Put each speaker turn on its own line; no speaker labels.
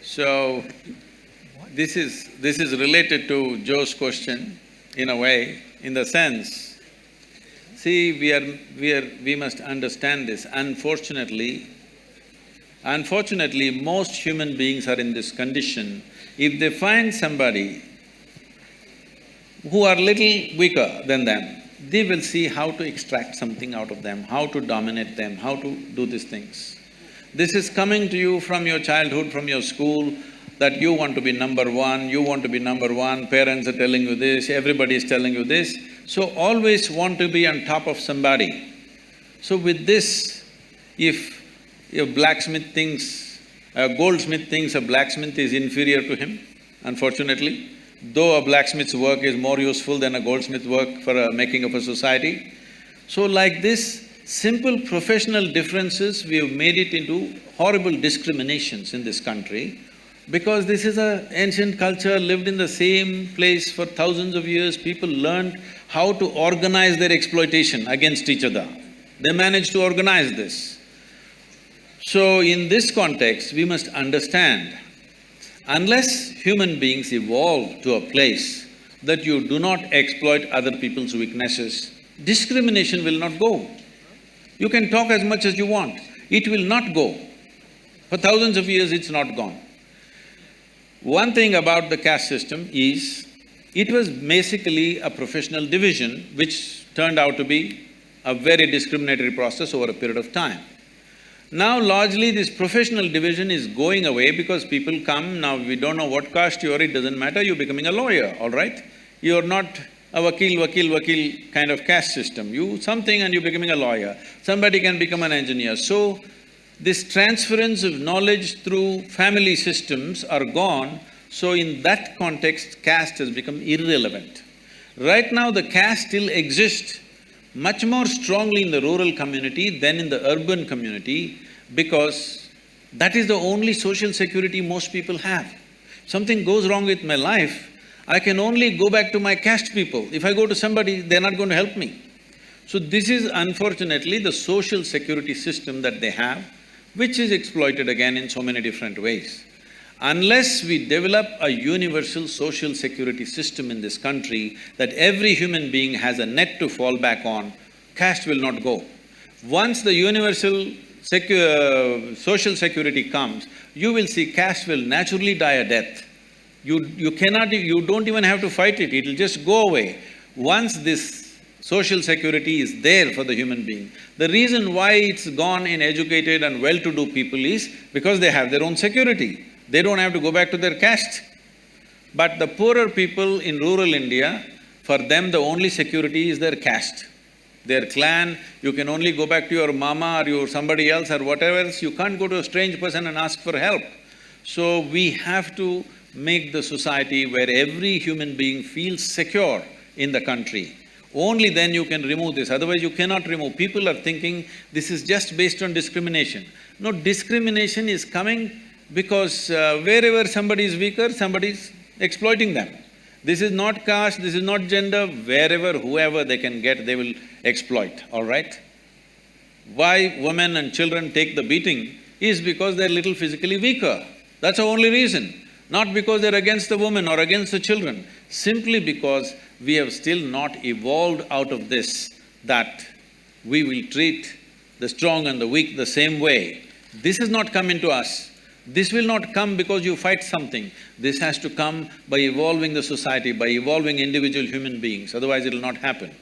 So, this is related to Joe's question in a way, in the sense, see, we must understand this. Unfortunately, most human beings are in this condition. If they find somebody who are little weaker than them, they will see how to extract something out of them, how to dominate them, how to do these things. This is coming to you from your childhood, from your school, that you want to be number one, you want to be number one, parents are telling you this, everybody is telling you this, so always want to be on top of somebody. So with this, if a blacksmith thinks, a goldsmith thinks a blacksmith is inferior to him, unfortunately, though a blacksmith's work is more useful than a goldsmith's work for making of a society. So like this, simple professional differences, we have made it into horrible discriminations in this country because this is an ancient culture, lived in the same place for thousands of years. People learned how to organize their exploitation against each other. They managed to organize this. So in this context, we must understand, unless human beings evolve to a place that you do not exploit other people's weaknesses, discrimination will not go. You can talk as much as you want, it will not go. For thousands of years, it's not gone. One thing about the caste system is, it was basically a professional division which turned out to be a very discriminatory process over a period of time. Now largely this professional division is going away because people come, now we don't know what caste you are, it doesn't matter, you're becoming a lawyer, all right? You're not a vakil kind of caste system. You something and you're becoming a lawyer. Somebody can become an engineer. So, this transference of knowledge through family systems are gone, so in that context, caste has become irrelevant. Right now, the caste still exists much more strongly in the rural community than in the urban community because that is the only social security most people have. Something goes wrong with my life, I can only go back to my caste people. If I go to somebody, they're not going to help me. So this is unfortunately the social security system that they have, which is exploited again in so many different ways. Unless we develop a universal social security system in this country, that every human being has a net to fall back on, caste will not go. Once the universal social security comes, you will see caste will naturally die a death. You don't even have to fight it, it'll just go away. Once this social security is there for the human being, the reason why it's gone in educated and well-to-do people is because they have their own security. They don't have to go back to their caste. But the poorer people in rural India, for them the only security is their caste. Their clan, you can only go back to your mama or your somebody else or whatever else, you can't go to a strange person and ask for help. So we have to make the society where every human being feels secure in the country. Only then you can remove this, otherwise you cannot remove. People are thinking this is just based on discrimination. No, discrimination is coming because wherever somebody is weaker, somebody is exploiting them. This is not caste, this is not gender, wherever, whoever they can get, they will exploit, all right? Why women and children take the beating is because they're little physically weaker. That's the only reason. Not because they're against the women or against the children, simply because we have still not evolved out of this, that we will treat the strong and the weak the same way. This has not come into us. This will not come because you fight something. This has to come by evolving the society, by evolving individual human beings, otherwise it'll not happen.